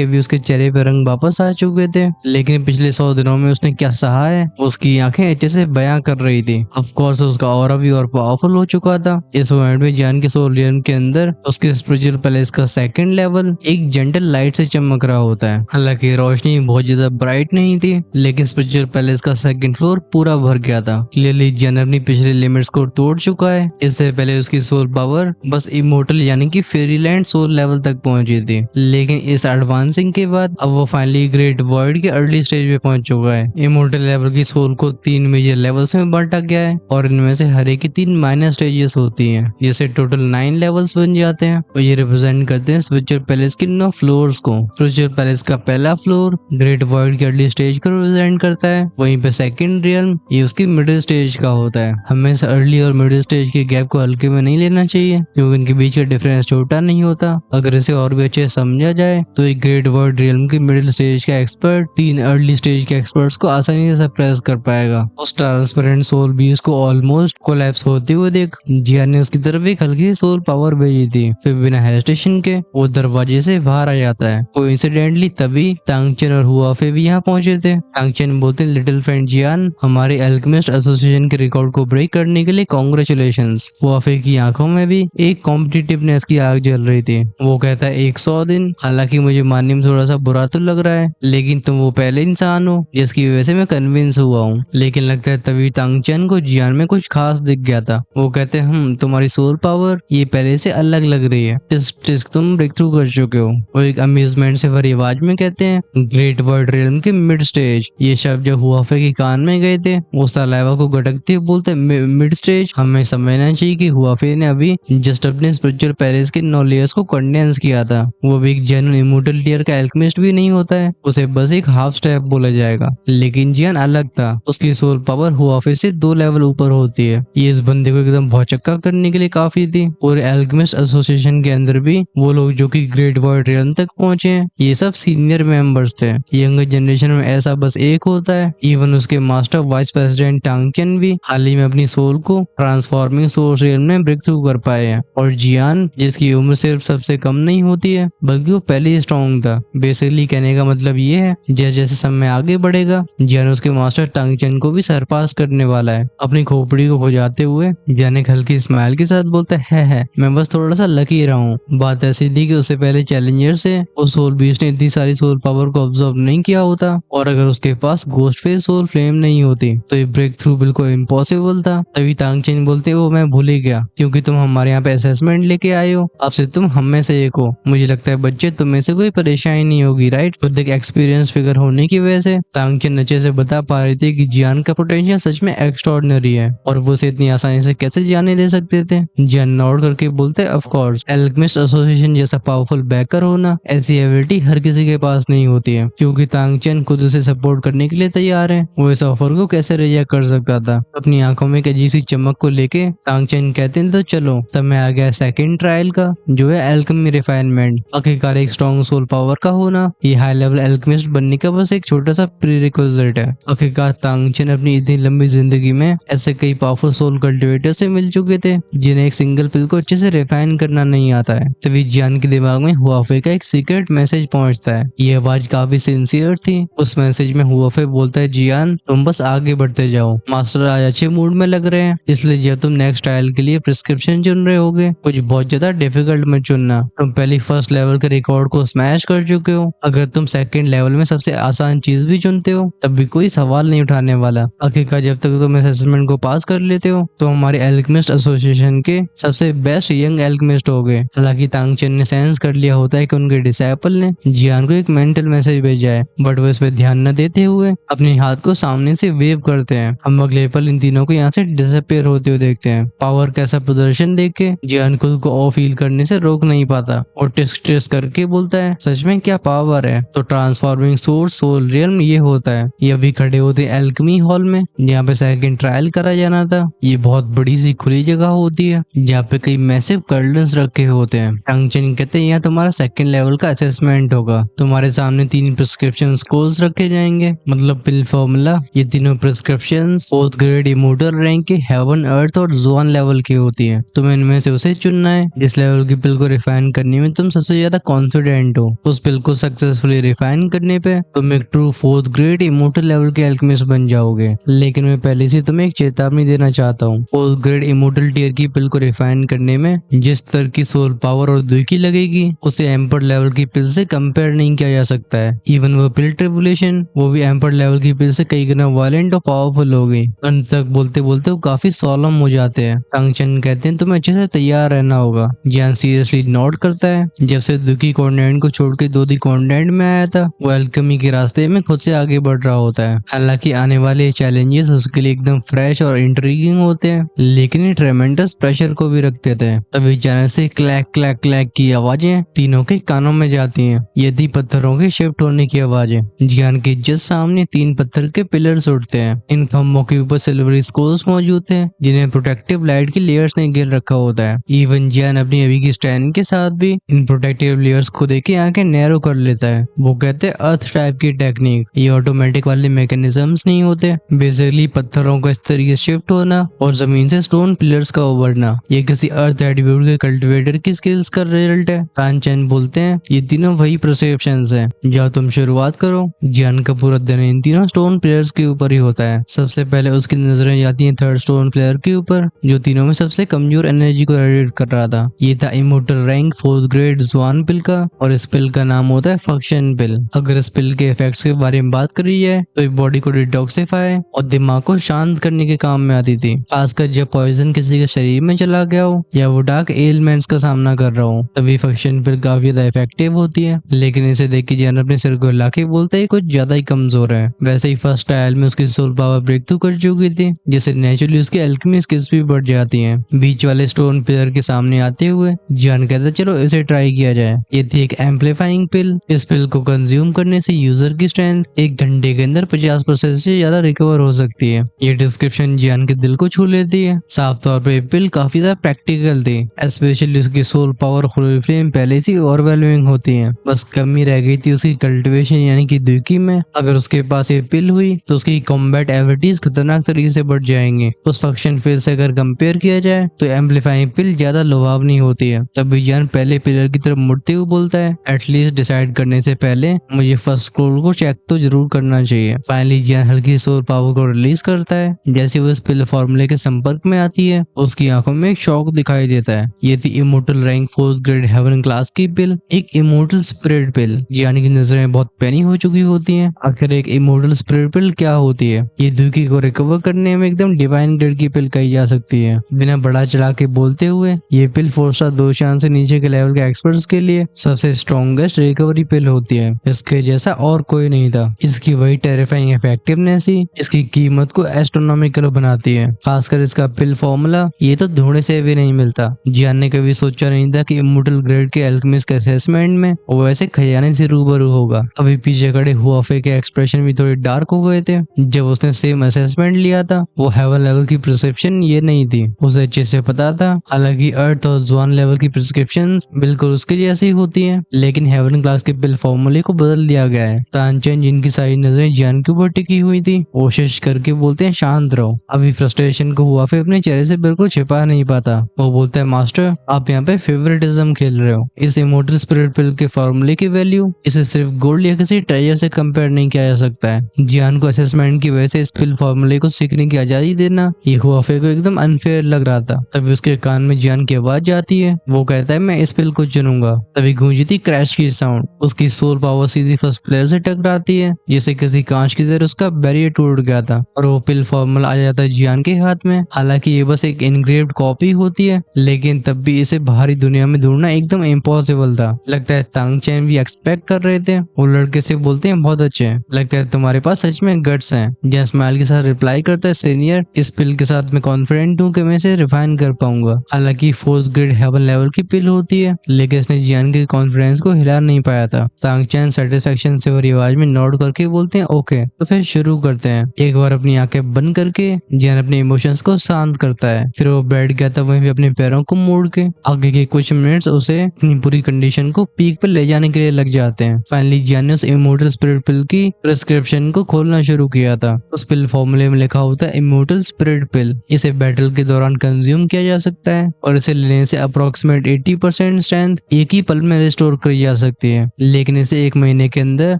अभी उसके चेहरे पे रंग वापस आ चुके थे, लेकिन पिछले 100 दिनों में उसने क्या सहा है उसकी आंखें अच्छे से बयां कर रही थी। ऑफ कोर्स उसका ऑरा भी और पावरफुल हो चुका था। इस मोमेंट में जियान के सोल रियल्म के अंदर उसके स्पिरिचुअल पैलेस का सेकंड लेवल एक जेंटल लाइट से चमक रहा होता है। हालांकि रोशनी बहुत ज्यादा ब्राइट नहीं थी, लेकिन स्पिरिचुअल पैलेस का सेकंड फ्लोर पूरा भर गया था। क्लियरली जियान अपनी पिछले लिमिट्स को तोड़ चुका है। इससे पहले उसकी सोल पावर बस इमोर्टल यानी कि फेरीलैंड सोल लेवल तक पहुंची थी, लेकिन इस एडवांसिंग के बाद अब वो फाइनली ग्रेट वॉइड के अर्ली स्टेज पे पहुंच चुका है। इमोर्टल लेवल की सोल को 3 मेजर लेवल्स में बांटा गया है और इनमें से हर एक की 3 माइनर स्टेजेस होती हैं, जिससे टोटल 9 लेवल्स बन जाते हैं और ये रिप्रेजेंट करते हैं स्पिरिचुअल पैलेस के 9 फ्लोर्स को। स्पिरिचुअल पैलेस का पहला फ्लोर ग्रेट वॉइड के अर्ली स्टेज को रिप्रेजेंट करता है। वहीं पे सेकंड रियल्म ये उसकी मिडिल स्टेज का होता है। हमेशा अर्ली और मिडिल स्टेज के गैप को हल्के में नहीं लेना चाहिए, क्योंकि इनके बीच का डिफरेंस छोटा नहीं होता। अगर इसे और भी अच्छे से समझा जाए तो एक ग्रेट वॉइड रियल्म की मिडिल स्टेज का एक्सपर्ट 3 अर्ली स्टेज के एक्सपर्ट्स को आसानी से सप्रेस कर पाएगा। उस ट्रांसपेरेंट सोल बीस को ऑलमोस्ट कोलैप्स होते हुए देख जियान ने उसकी तरफ एक हल्की सोल पावर भेजी थी। फिर बिना हेजिटेशन के वो दरवाजे से बाहर आ जाता है। कोइंसिडेंटली तभी तांगचेन और हुआफे भी यहाँ पहुंचे थे। तांगचेन बोलते लिटिल फ्रेंड जियान, हमारे एल्केमिस्ट एसोसिएशन के रिकॉर्ड को ब्रेक करने के लिए कांग्रेचुलेशंस। हुआफे की आंखों में भी एक कॉम्पिटिटिवनेस की आग जल रही थी। वो कहता है 100 दिन, हालांकि मुझे मानने में थोड़ा सा बुरा तो लग रहा है, लेकिन तुम वो पहले इंसान हो जिसकी वजह से मैं कन्विंस हुआ हूँ। लेकिन लगता है तभी तांगचेन को जियान में कुछ खास दिख गया था। वो कहते हैं तुम्हारी सोल पावर ये पहले से अलग लग रही है। टिस्क तुम ब्रेक थ्रू कर चुके हो। वो एक अम्यूजमेंट से भरी आवाज में कहते हैं ग्रेट वर्ल्ड रियल्म के मिड स्टेज। ये शब्द जब हुआफे के कान में गए थे वो सलाइवा को गटकते हुए बोलते मिड स्टेज। हमें समझना चाहिए कि हुआफे ने अभी जस्ट अपने स्पिरिचुअल पैलेस के 9 लेयर्स को कंडेंस किया था। वो भी एक जेन्युइन इमोर्टल टियर का एल्केमिस्ट भी नहीं होता है, उसे बस एक हाफ स्टेप बोला जाएगा। लेकिन जियान अलग था, उसकी सोल पावर हुआफे से 2 लेवल ऊपर होती है। ये इस बंदे को एकदम भौचक्का करने के लिए काफी थी। पूरे एल्केमिस्ट एसोसिएशन के अंदर भी वो लोग जो कि ग्रेट वॉइड रियल्म तक पहुंचे हैं, ये सब सीनियर मेंबर्स थे। यंगर जनरेशन में ऐसा बस एक होता है। इवन उसके मास्टर वाइस प्रेसिडेंट टांगचेन भी हाल ही में अपनी सोल को ट्रांसफॉर्मिंग सोर्स रियल्म में ब्रेक थ्रू कर पाए हैं। और जियान, जिसकी उम्र सिर्फ सबसे कम नहीं होती है बल्कि वो पहले ही स्ट्रॉन्ग था। बेसिकली कहने का मतलब ये है जैसे जैसे समय आगे बढ़ेगा जियान उसके मास्टर टांगचेन को भी सरपास करने वाला है। अपनी खोपड़ी को खोजाते हुए जियान एक हल्की स्माइल के साथ बोलता है मैं बस थोड़ा सा लकी रहा हूँ। बात ऐसी थी कि उससे पहले चैलेंजर से उस सोल बीस्ट ने इतनी सारी सोल पावर को ऑब्जर्व नहीं किया होता, और अगर उसके पास गोस्ट फेस सोल फ्लेम नहीं होती तो ये ब्रेक थ्रू बिल्कुल इम्पॉसिबल था। तभी तांगचेन बोलते वो मैं भूल ही गया, क्योंकि तुम हमारे यहाँ पे असेसमेंट लेके आए हो, अब से तुम हम में से एक हो। मुझे लगता है बच्चे तुम में से कोई परेशानी नहीं होगी, राइट। खुद एक एक्सपीरियंस फिगर होने की वजह से तांगचेन अच्छे से बता पा रही थी कि जियान का पोटेंशियल सच में एक्स्ट्राऑर्डिनरी है और वो उसे इतनी आसानी से कैसे जाने दे सकते थे। जियान नॉड करके बोलते ऑफ कोर्स, एल्केमिस्ट एसोसिएशन जैसा पावरफुल बैकर होना, ऐसी एबिलिटी हर किसी के पास नहीं होती है। क्योंकि तांगचेन खुद उसे सपोर्ट करने के लिए तैयार है, वो इस ऑफर को कैसे रिजेक्ट कर सकता था। अपनी आंखों में एक अजीब सी चमक को लेके तांगचेन कहते हैं तो चलो समय आ गया सेकंड ट्रायल का, जो है एल्केमी रिफाइनमेंट। आखिरकार एक स्ट्रॉन्ग सोल पावर का होना ये हाई लेवल एल्केमिस्ट बनने का बस एक छोटा सा प्रीरिक्विजिट है। आखिरकार तांगचेन अपनी इतनी लंबी जिंदगी में ऐसे कई पावरफुल सोल कल्टिवेटर से मिल चुके थे जिन्हें एक सिंगल पिल को अच्छे से रिफाइन करना नहीं आता है। तभी जियान के दिमाग में हुआफे का एक सीक्रेट मैसेज पहुंचता है। ये आवाज काफी सिंसियर थी। उस मैसेज में हुआफे बोलता है जियान तुम बस आगे बढ़ते जाओ, मास्टर आज अच्छे मूड में लग रहे हैं, इसलिए जब तुम नेक्स्ट ट्रायल के लिए प्रिस्क्रिप्शन चुन रहे होगे कुछ बहुत ज्यादा डिफिकल्ट मत चुनना। तुम पहले फर्स्ट लेवल के रिकॉर्ड को स्मैश कर चुके हो, अगर तुम सेकंड लेवल में सबसे आसान चीज भी चुनते हो तब भी कोई सवाल नहीं उठाने वाला। आखिरकार जब तक तुम असेसमेंट को पास कर लेते हो तो हमारे एल्केमिस्ट एसोसिएशन के सबसे बेस्ट यंग एल्केमिस्ट हो गए। हालांकि तांगचेन ने सेंस कर लिया होता है कि उनके डिसाइपल ने जियान को एक मेंटल मैसेज भेजा है, बट वो इस पे ध्यान न देते हुए अपने हाथ को सामने से वेव करते हैं। हम अगले पल इन तीनों को यहाँ से डिसअपीयर होते हुए देखते हैं। पावर कैसा प्रदर्शन देख के जियान खुद को ऑफ फील करने से रोक नहीं पाता और टिस्क टिस्क करके बोलता है सच में क्या पावर है। तो ट्रांसफॉर्मिंग सोर्स सोल रियल्म ये होता है। ये अभी खड़े होते एल्केमी हॉल में जहाँ पे सेकंड ट्रायल करा जाना था। ये बहुत बड़ी सी खुली जगह होती है जहाँ पे कई मैसिव कर्टन्स रखे होते हैं। टांगचेन कहते हैं यहाँ तुम्हारा सेकंड लेवल का असेसमेंट होगा। तुम्हारे सामने 3 प्रिस्क्रिप्शन स्कोर्स रखे जाएंगे, मतलब पिल फॉर्मूला। ये तीनों prescription 4th grade immortal rank के हेवन, अर्थ और जोन लेवल की होती है। तुम्हें इनमें से उसे चुनना है जिस लेवल की पिल को रिफाइन करने में तुम सबसे ज्यादा कॉन्फिडेंट हो। उस पिल को सक्सेसफुली रिफाइन करने पे तुम एक true 4th grade immortal level के एल्केमिस्ट बन जाओगे। लेकिन मैं पहले से तुम्हें एक चेतावनी देना चाहता हूँ। 4th ग्रेड इमोर्टल टियर की पिल को रिफाइन करने में जिस स्तर की सोल पावर और दुखी लगेगी उसे एम्पर लेवल की पिल से कंपेयर नहीं किया जा सकता है। इवन वो पिल ट्रिबुलेशन वो भी एम्पर लेवल की पिल से कई गुना वायलेंट और पावरफुल होगी। अंत तक बोलते बोलते वो काफी सॉलम हो जाते हैं। तांगचेन कहते हैं तुम्हें अच्छे से तैयार रहना होगा। जियान सीरियसली नोट करता है। जब से दुखी कॉन्टिनेंट को छोड़ के दोदी कॉन्टिनेंट में आया था वो एल्केमी के रास्ते में खुद से आगे बढ़ रहा होता है। हालांकि आने वाले चैलेंजेस उसके लिए एकदम फ्रेश और इंट्रीगिंग होते हैं लेकिन ये ट्रेमेंडस प्रेशर को भी रखते थे। तभी अचानक से क्लैक क्लैक क्लैक की आवाजें तीनों के कानों में जाती हैं। ये थी पत्थरों के शिफ्ट होने की आवाजें। जियान के जस्ट सामने 3 पत्थर के पिलर्स उठते हैं। इन खम्भों के ऊपर सिल्वरी स्कोर्स मौजूद थे जिन्हें प्रोटेक्टिव लाइट की लेयर्स ने घेर रखा होता है। इवन जियान अपनी अभी की स्ट्रेंथ के साथ भी इन प्रोटेक्टिव लेयर्स को देख के आंखें नैरो कर लेता है। वो कहते हैं अर्थ टाइप की टेक्निक। ये ऑटोमेटिक वाले मैकेनिज्म्स नहीं होते। बेसिकली पत्थरों का इस तरीके शिफ्ट होना और जमीन से स्टोन पिलर्स का उभरना ये किसी अर्थ एट्रीब्यूट के कल्टिवेटर की स्किल्स का रिजल्ट है। तानचेन बोलते हैं ये तीनों वही परसेप्शंस हैं। जब तुम शुरुआत करो जियान का पूरा दिन इन तीनों स्टोन प्लेयर्स के ऊपर ही होता है। सबसे पहले उसकी नजरें जाती हैं 3rd स्टोन प्लेयर के ऊपर जो तीनों में सबसे कमजोर एनर्जी को रेडिएट कर रहा था। ये था इमोर्टल रैंक 4th ग्रेड जुआन पिल का और इस पिल का नाम होता है फंक्शन पिल। अगर इस पिल के इफेक्ट्स के बारे में बात करी जाए तो ये बॉडी को डिटॉक्सिफाई और दिमाग को शांत करने के काम में आती थी। खासकर जब पॉइजन किसी के शरीर में चला गया हो या वो डार्क एलिमेंट्स का सामना कर रहा हो तभी फंक्शन पिल काफी ज्यादा इफेक्टिव होती है। लेकिन इसे देख के जियान अपने सिर को हिला के बोलता है कुछ ज्यादा ही कमजोर है। वैसे ही फर्स्ट ट्रायल में उसकी सोल पावर ब्रेक थ्रू कर चुकी थी जिससे नेचुरली उसकी एल्केमी स्किल्स भी बढ़ जाती हैं। बीच वाले स्टोन पिलर के सामने आते हुए जियान कहता चलो इसे ट्राई किया जाए। ये थी एक एम्पलीफाइंग पिल। इस पिल को कंज्यूम करने से यूजर की स्ट्रेंथ 1 घंटे के अंदर 50% से ज्यादा रिकवर हो सकती है। ये डिस्क्रिप्शन जियान के दिल को छू लेती है। साफ तौर पे पिल काफी ज्यादा प्रैक्टिकल थी। स्पेशली उसकी सोल पावर होली फ्लेम पहले से ओवरवेलमिंग होती है। बस कमी रह गई थी उसकी कल्टिवेशन यानी कि दुकी में। अगर उसके पास ये पिल हुई तो उसकी कॉम्बैट एबिलिटीज खतरनाक तरीके से बढ़ जाएंगे। उस फंक्शन पिल से अगर कंपेयर किया जाए तो एम्पलीफाइंग पिल ज्यादा लुभावनी होती है। तब जियान पहले पिलर की तरफ मुड़ते हुए बोलता है एटलीस्ट डिसाइड करने से पहले मुझे फर्स्ट स्क्रोल को चेक तो जरूर करना चाहिए। फाइनली जियान हल्की सोल पावर को रिलीज करता है। जैसे वो इस पिल फॉर्मूले के संपर्क में आती है उसकी आंखों में एक शॉक दिखाई देता है। ये थी immortal rank 4th grade heaven class की पिल, एक इमोर्टल स्पिरिट पिल। जियान की नजरें बहुत पैनी हो चुकी होती हैं। आखिर एक इमोर्टल स्पिरिट पिल क्या होती है? ये दुखी को रिकवर करने में एकदम डिवाइन ग्रेड की पिल कही जा सकती है। बिना बड़ा चढ़ा के बोलते हुए ये पिल 4 स्टार 2 शान से नीचे के लेवल के एक्सपर्ट्स के लिए सबसे स्ट्रॉन्गेस्ट रिकवरी पिल होती है। इसके जैसा और कोई नहीं था। इसकी वही टेरिफाइंग इफेक्टिवनेस ही इसकी कीमत को एस्ट्रोनॉमिकल बनाती है। खासकर इसका पिल फॉर्मूला ये तो ढूंढने से भी नहीं मिलता। जियान ने कभी सोचा नहीं था कि इमोर्टल ग्रेड के एल्केमिस्ट के असेसमेंट में वो ऐसे खजाने से रूबरू होगा। अभी पीछे खड़े हुआफे के एक्सप्रेशन भी थोड़े डार्क हो गए थे। जब उसने सेम असेसमेंट लिया था वो हेवन लेवल की प्रिस्क्रिप्शन ये नहीं थी। उसे अच्छे से पता था। हालांकि अर्थ और जुआन लेवल की प्रिस्क्रिप्शन बिल्कुल उसके जैसी होती है लेकिन हेवन क्लास के पिल फॉर्मूले को बदल दिया गया है। तानचेन जिनकी सारी नजरें जियान के ऊपर टिकी हुई थी कोशिश करके बोलते हैं शांत रहो। अभी फ्रस्ट्रेशन को हुआफे अपने चेहरे से बिल्कुल छिपा नहीं पाता। वो बोलता है मास्टर आप यहाँ पे फेवरेटिज्म खेल रहे हो। इस इमोर्टल स्पिरिट पिल के फॉर्मूले की वैल्यू इसे सिर्फ गोल्ड या किसी ट्रेजर से कंपेयर नहीं किया जा सकता है। जियान को असेसमेंट की वजह से इस पिल फॉर्मूले को सीखने की आजादी देना ये हुआफे को एकदम अनफेयर लग रहा था। तभी उसके कान में जियान की आवाज जाती है। वो कहता है मैं इस पिल को चुनूंगा। तभी गूंजी थी क्रैश की साउंड। उसकी सोल पावर सीधी फर्स्ट प्लेयर से टकराती है जैसे किसी कांच की तरह उसका बैरियर टूट गया था और वो पिल फॉर्मूला आ जाता है जियान के हाथ में। हालांकि ये बस एक इनग्रेव्ड कॉपी होती है लेकिन तब भी इसे बाहरी दुनिया में ढूंढना एकदम इम्पॉसिबल था। लगता है तांगचेन भी एक्सपेक्ट कर रहे थे। वो लड़के से बोलते हैं बहुत अच्छे हैं, लगता है तुम्हारे पास सच में गट्स हैं। जियान स्माइल के साथ रिप्लाई करता है सीनियर इस पिल के साथ मैं कॉन्फिडेंट हूँ कि मैं इसे रिफाइन कर पाऊंगा। हालांकि 4th ग्रेड हेवन लेवल की पिल होती है लेकिन इसने जियान के कॉन्फिडेंस को हिला नहीं पाया था। तांगचेन सेटिस्फेक्शन से भरी आवाज में नोट करके बोलते हैं ओके तो फिर शुरू करते हैं। एक बार अपनी आंखें बंद करके जियान अपने इमोशंस को शांत करता है। फिर वो बैठ गया था वहीं पे अपने पैरों को मोड़ के। आगे के कुछ मिनट्स उसे अपनी पूरी कंडीशन को पीक पर ले जाने के लिए लग जाते हैं। फाइनली जियान ने उस इमोर्टल स्पिरिट पिल की प्रिस्क्रिप्शन को खोलना शुरू किया था। उस पिल फॉर्मूले में लिखा होता है इमोर्टल स्पिरिट पिल। इसे बैटल के दौरान कंज्यूम किया जा सकता है है और इसे लेने से अप्रोक्सीमेट 80% स्ट्रेंथ एक ही पल में रिस्टोर करी जा सकती है, लेकिन इसे 1 महीने के अंदर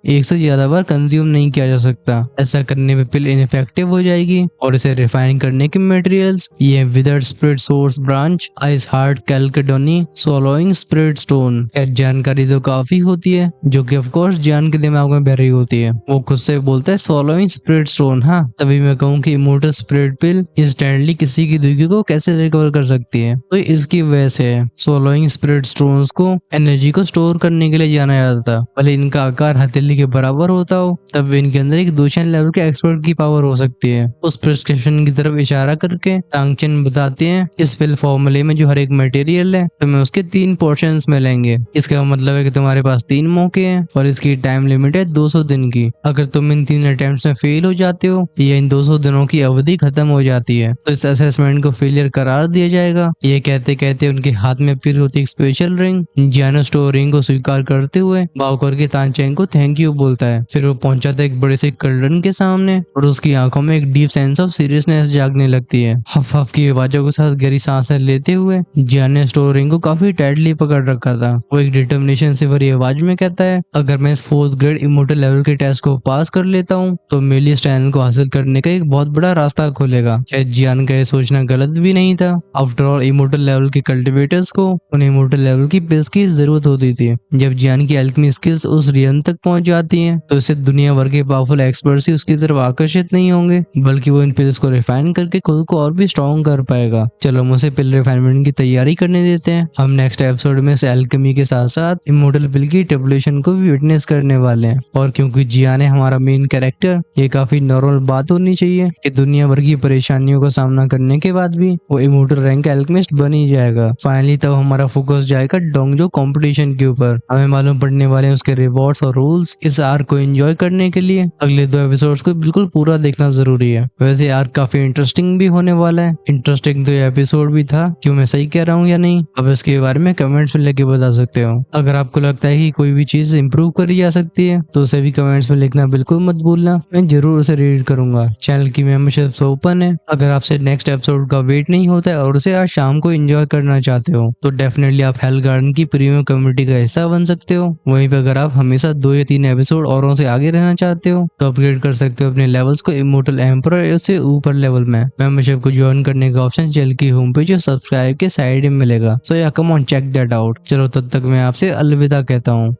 1 से ज्यादा बार कंज्यूम नहीं किया जा सकता। ऐसा करने पे पिल इनफेक्टिव हो जाएगी और इसे रिफाइन करने के मटेरियल्स ये withered spirit source branch, ice heart chalcedony, soloing spirit stone. जानकारी तो काफी होती है जो कि ऑफ कोर्स जान के दिमाग में भरी होती है। वो खुद से बोलता है सोलोइंग स्पिरिट स्टोन। हाँ, तभी मैं कहूँ कि इमोर्टल स्पिरिट पिल इंस्टेंटली किसी की दुखी को कैसे रिकवर कर सकती है, तो इसकी वजह से सोलोइंग स्पिरिट स्टोन्स को एनर्जी को स्टोर करने के लिए जाना जाता था। भले इनका आकार हथेली के बराबर होता हो, तब भी इनके अंदर एक दूसरे लेवल के एक्सपर्ट की पावर हो सकती है। उस प्रिस्क्रिप्शन की तरफ इशारा करके तांगचेन बताते हैं इस पिल फॉर्मूले में जो हर एक मटेरियल है तुम्हें उसके 3 पोर्शंस मिलेंगे। इसका मतलब है कि तुम्हारे पास 3 मौके हैं और इसकी टाइम लिमिट है 200 दिन की। अगर तुम इन 3 अटेम्प्ट्स में फेल हो जाते हो या इन 200 दिनों की अवधि खत्म हो जाती है तो इस असेसमेंट को फेलियर करार दिया जाएगा। ये कहते कहते उनके हाथ में अपील होती एक स्पेशल रिंग। जियानो स्टोर रिंग को स्वीकार करते हुए बाव करके तानचेन को थैंक यू बोलता है। फिर वो पहुंचाता है एक बड़े से कर्डन के सामने और उसकी आंखों में एक डीप सेंस ऑफ सीरियसनेस जागने लगती है। हफ हफ की आवाजों के साथ गहरी सांसें लेते हुए जियानो स्टोर रिंग को काफी टाइटली पकड़ रखा था। वो एक डिटर्मिनेशन से भरी आवाज में कहता है अगर मैं इस 4th ग्रेड इमोर्टल लेवल के टेस्ट को पास कर लेता हूँ तो मेरे लिए स्टैंड को हासिल करने का एक बहुत बड़ा रास्ता खुलेगा। शायद जियान का ये सोचना गलत भी नहीं था। आफ्टर ऑल इमोर्टल लेवल के कल्टिवेटर्स को उन इमोर्टल लेवल की पिल्स की जरूरत होती थी। जब जियान की एल्केमी स्किल्स उस रियन तक पहुंच जाती हैं तो इससे दुनिया भर के पावरफुल एक्सपर्ट्स ही उसकी तरफ आकर्षित नहीं होंगे, बल्कि वो इन पिल्स को रिफाइन करके खुद को और भी स्ट्रॉन्ग कर पाएगा। चलो हम उसे पिल रिफाइनमेंट की तैयारी करने देते हैं। हम नेक्स्ट एपिसोड में इस एल्केमी के साथ साथ इमोर्टल पिल की ट्रिबुलेशन को भी विटनेस करने वाले हैं। और क्योंकि जियान है हमारा मेन कैरेक्टर, ये काफी नॉर्मल बात होनी चाहिए कि दुनिया भर की परेशानियों का सामना करने के बाद भी वो इमोर्टल रैंक एल्केमिस्ट बन ही जाएगा। फाइनली तब हमारा फोकस जाएगा डोंगजो कंपटीशन के ऊपर। हमें मालूम पड़ने वाले हैं उसके रिवॉर्ड्स और रूल्स। इस आर्क को एंजॉय करने के लिए अगले 2 एपिसोड्स को बिल्कुल पूरा देखना जरूरी है। वैसे आर्क काफी इंटरेस्टिंग भी होने वाला है। इंटरेस्टिंग तो एपिसोड भी था, क्यों मैं सही कह रहा हूँ या नहीं, अब इसके बारे में कमेंट्स में लेके बता सकते हो। अगर आपको लगता है कि कोई भी चीज इंप्रूव करी जा सकती है तो उसे भी कमेंट्स में लिखना बिल्कुल मत भूलना, मैं जरूर उसे रीड करूंगा। चैनल की मेंबरशिप ओपन है। अगर आपसे नेक्स्ट एपिसोड का वेट नहीं होता है और उसे आज शाम को एंजॉय करना चाहते हो तो डेफिनेटली आप हेल गार्डन की प्रीमियम कम्युनिटी का हिस्सा बन सकते हो। वहीं पे अगर आप हमेशा 2 या 3 एपिसोड औरों से आगे रहना चाहते हो तो अपग्रेड कर सकते हो अपने लेवल्स को इमोर्टल एम्परर या उससे ऊपर लेवल में। मेंबरशिप को ज्वाइन करने का ऑप्शन चैनल की होम पेज और सब्सक्राइब के साइड में मिलेगा। So yeah come on check that out. चलो तब तक मैं आपसे अलविदा कहता हूँ।